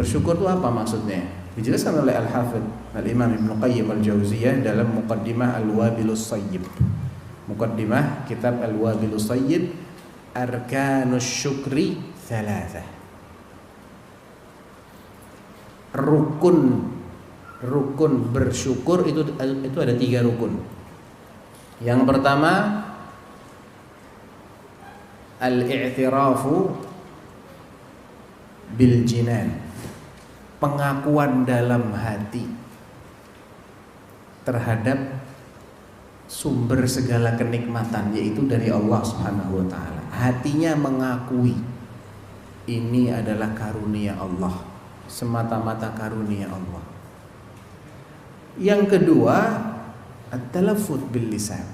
Bersyukur itu apa maksudnya? Dijelaskan oleh Al-Hafidz Al-Imam Ibnu Qayyim Al-Jauziyah dalam Muqaddimah Al-Wabilus Sayyib. Muqaddimah kitab Al-Wabilus Sayyib, Arkanus Syukri Thalathah. Rukun bersyukur itu ada 3 rukun. Yang pertama, al-i'tirafu bil jinan, pengakuan dalam hati terhadap sumber segala kenikmatan, yaitu dari Allah Subhanahu wa taala. Hatinya mengakui ini adalah karunia Allah, semata-mata karunia Allah. Yang kedua, at-talaffuz bil lisan,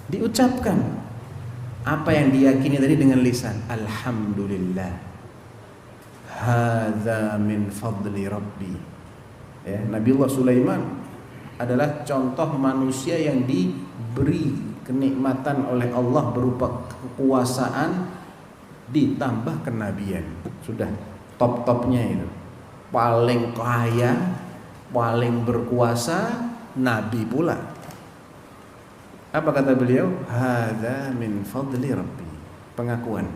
diucapkan apa yang diyakini tadi dengan lisan. Alhamdulillah, hadza min fadli rabbi. Ya, Nabiullah Sulaiman adalah contoh manusia yang diberi kenikmatan oleh Allah berupa kekuasaan ditambah kenabian. Sudah top-topnya itu. Paling kaya, paling berkuasa, nabi pula. Apa kata beliau? Hadza min fadli rabbi. Pengakuan.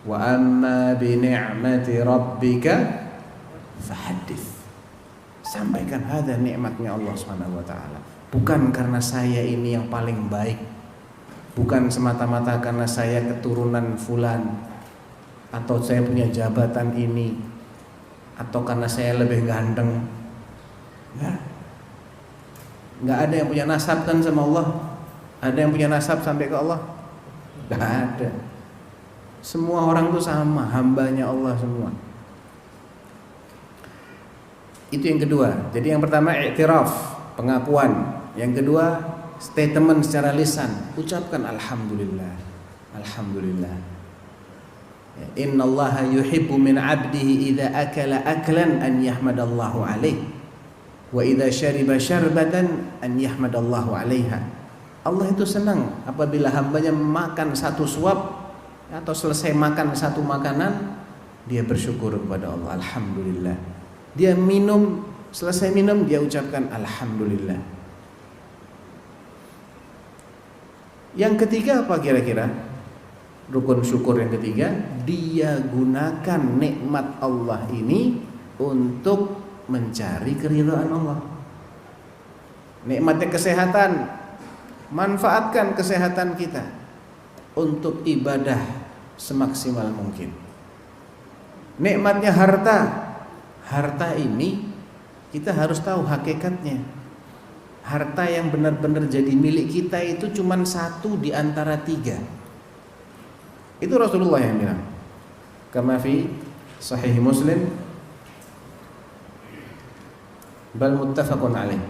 Wa amma bi ni'mati rabbika fahaddits. Sampaikan hadza nikmatnya Allah Subhanahu wa taala. Bukan karena saya ini yang paling baik. Bukan semata-mata karena saya keturunan fulan, atau saya punya jabatan ini, atau karena saya lebih ganteng. Enggak ada yang punya nasab kan sama Allah. Ada yang punya nasab sampai ke Allah? Enggak ada. Semua orang itu sama, hambanya Allah semua. Itu yang kedua. Jadi yang pertama i'tiraf, pengakuan. Yang kedua statement secara lisan, ucapkan alhamdulillah. Alhamdulillah. Innallaha yuhibbu min 'abdihi idza akala aklan an yahmadallahu alaihi wa idza syariba syarbatan an yahmadallahu 'alaiha. Allah itu senang apabila hambanya makan satu suap atau selesai makan satu makanan, dia bersyukur kepada Allah, alhamdulillah. Dia minum, selesai minum dia ucapkan alhamdulillah. Yang ketiga apa kira-kira? Rukun syukur yang ketiga, dia gunakan nikmat Allah ini untuk mencari keridhaan Allah. Nikmatnya kesehatan, manfaatkan kesehatan kita untuk ibadah semaksimal mungkin. Nikmatnya harta, harta ini kita harus tahu hakikatnya. Harta yang benar-benar jadi milik kita itu cuma 1 di antara 3. Itu Rasulullah yang bilang. Kama fi Sahih Muslim, bal muttafaqun alaih,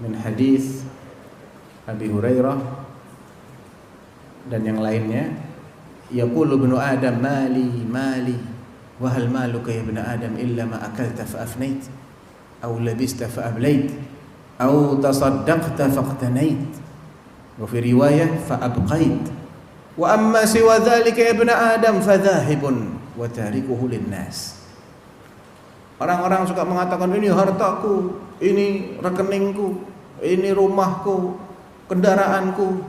min hadis Abi Hurairah dan yang lainnya, yaqulu ibnu Adam mali mali wa hal maluka ya ibnu Adam illa ma akalta fa afnait aw labista fa ablait aw tasaddaqta faqtanait wa fi riwayah fa abqait wa amma siwa dzalika ya ibnu Adam fa dhahibun wa tarikuhu linnas. Orang-orang suka mengatakan ini hartaku, ini rekeningku, ini rumahku, kendaraanku.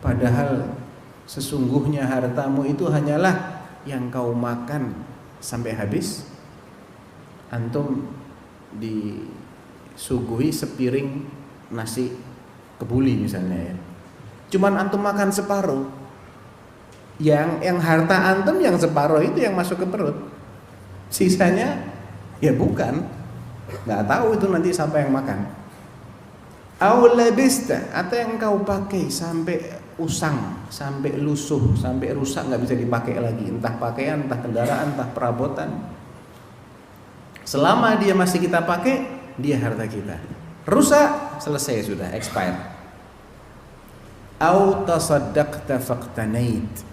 Padahal sesungguhnya hartamu itu hanyalah yang kau makan sampai habis. Antum disuguhi sepiring nasi kebuli misalnya ya, cuman antum makan separuh. Yang harta antum yang separuh itu yang masuk ke perut, sisanya ya bukan. Nggak tahu itu nanti siapa yang makan. Aulabista, atau yang kau pakai sampai usang, sampai lusuh, sampai rusak, nggak bisa dipakai lagi, entah pakaian, entah kendaraan, entah perabotan. Selama dia masih kita pakai, dia harta kita. Rusak, selesai sudah, expired. Au tasaddaqta faqtanait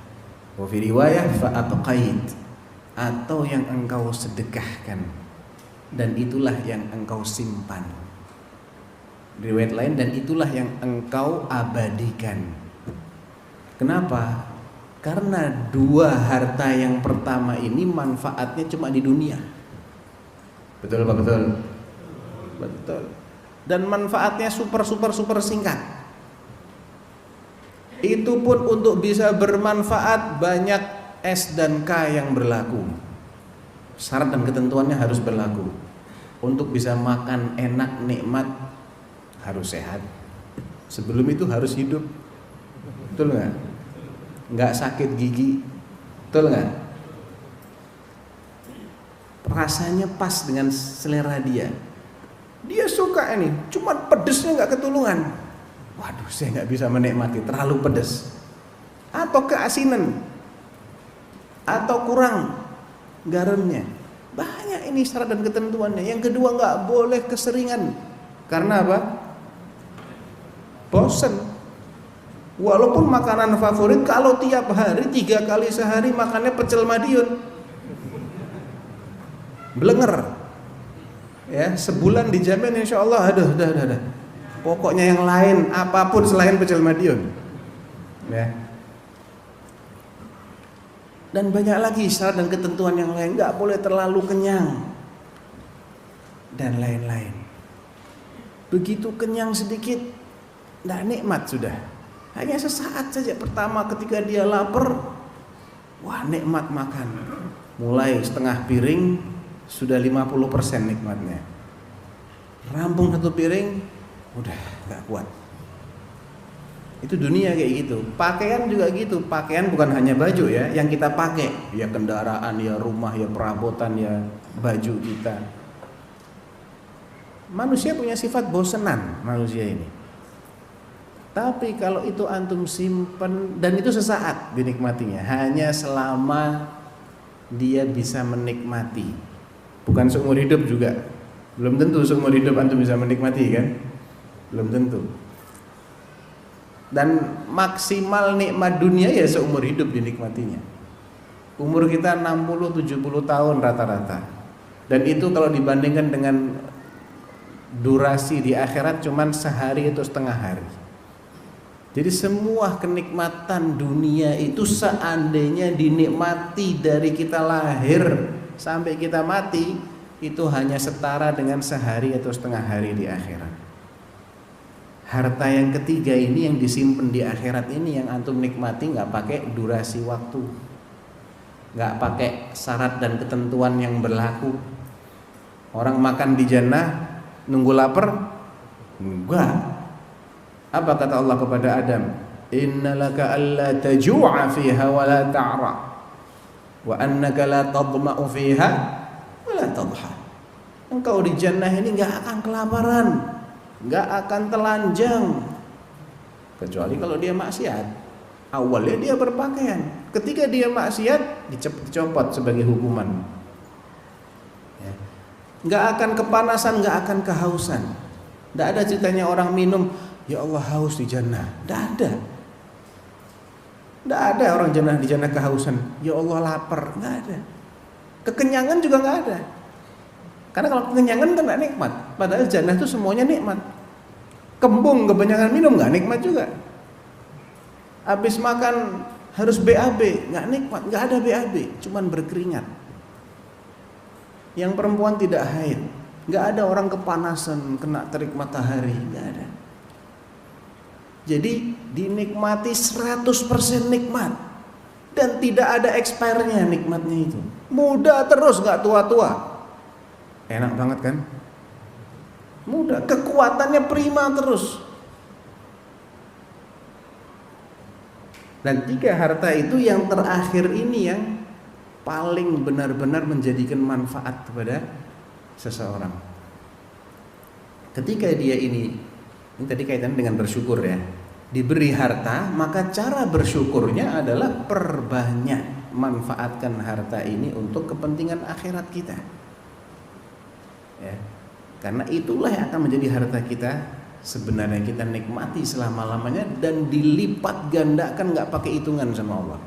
wa fi riwayah fa abqait, atau yang engkau sedekahkan dan itulah yang engkau simpan. Riwayat lain, dan itulah yang engkau abadikan. Kenapa? Karena dua harta yang pertama ini manfaatnya cuma di dunia. Betul Pak? Betul. Betul. Dan manfaatnya super singkat. Itu pun untuk bisa bermanfaat banyak S dan K yang berlaku. Syarat dan ketentuannya harus berlaku. Untuk bisa makan enak nikmat harus sehat. Sebelum itu harus hidup. Betul nggak? Nggak sakit gigi, betul nggak? Rasanya pas dengan selera dia. Dia suka ini, cuma pedesnya nggak ketulungan. Waduh, saya nggak bisa menikmati, terlalu pedes. Atau keasinan, atau kurang garamnya. Banyak ini syarat dan ketentuannya. Yang kedua, nggak boleh keseringan. Karena apa? Bosen. Walaupun makanan favorit, kalau tiap hari 3 kali sehari makannya pecel Madiun, blenger ya, sebulan dijamin insya Allah aduh dah. Pokoknya yang lain apapun selain pecel Madiun ya. Dan banyak lagi syarat dan ketentuan yang lain. Nggak boleh terlalu kenyang dan lain-lain. Begitu kenyang sedikit nggak nikmat sudah. Hanya sesaat saja. Pertama ketika dia lapar, wah nikmat makan. Mulai setengah piring sudah 50% nikmatnya. Rampung satu piring, udah gak kuat. Itu dunia kayak gitu. Pakaian juga gitu. Pakaian bukan hanya baju ya, yang kita pakai. Ya kendaraan, ya rumah, ya perabotan, ya baju kita. Manusia punya sifat bosenan manusia ini. Tapi kalau itu antum simpen, dan itu sesaat dinikmatinya, hanya selama dia bisa menikmati. Bukan seumur hidup juga. Belum tentu seumur hidup antum bisa menikmati kan? Belum tentu. Dan maksimal nikmat dunia ya seumur hidup dinikmatinya. Umur kita 60-70 tahun rata-rata. Dan itu kalau dibandingkan dengan durasi di akhirat cuman sehari atau setengah hari. Jadi semua kenikmatan dunia itu seandainya dinikmati dari kita lahir sampai kita mati, itu hanya setara dengan sehari atau setengah hari di akhirat. Harta yang ketiga ini yang disimpan di akhirat ini yang antum nikmati nggak pakai durasi waktu, nggak pakai syarat dan ketentuan yang berlaku. Orang makan di jannah nunggu lapar? Enggak. Apa kata Allah kepada Adam? Innalaka alla taju'a fiha wa la ta'ra wa annaka la tadma'u fiha wa la tadha. Engkau di jannah ini enggak akan kelaparan, enggak akan telanjang, kecuali kalau dia maksiat. Awalnya dia berpakaian, ketika dia maksiat dicopot sebagai hukuman. Enggak akan kepanasan, enggak akan kehausan. Enggak ada ceritanya orang minum ya Allah haus di jannah. Tidak ada orang jannah di jannah kehausan. Ya Allah lapar. Tidak ada. Kekenyangan juga tidak ada. Karena kalau kekenyangan kan tidak nikmat. Padahal jannah itu semuanya nikmat. Kembung kebanyakan minum tidak nikmat juga. Habis makan harus BAB, tidak nikmat. Tidak ada BAB, cuman berkeringat. Yang perempuan tidak haid. Tidak ada orang kepanasan kena terik matahari. Tidak ada. Jadi dinikmati 100% nikmat. Dan tidak ada expire-nya nikmatnya itu. Muda terus, gak tua-tua. Enak banget kan? Muda, kekuatannya prima terus. Dan 3 harta itu yang terakhir ini yang paling benar-benar menjadikan manfaat kepada seseorang. Ketika dia ini tadi kaitan dengan bersyukur ya, diberi harta, maka cara bersyukurnya adalah perbanyak manfaatkan harta ini untuk kepentingan akhirat kita ya. Karena itulah yang akan menjadi harta kita sebenarnya kita nikmati selama-lamanya dan dilipat gandakan, gak pakai hitungan sama Allah.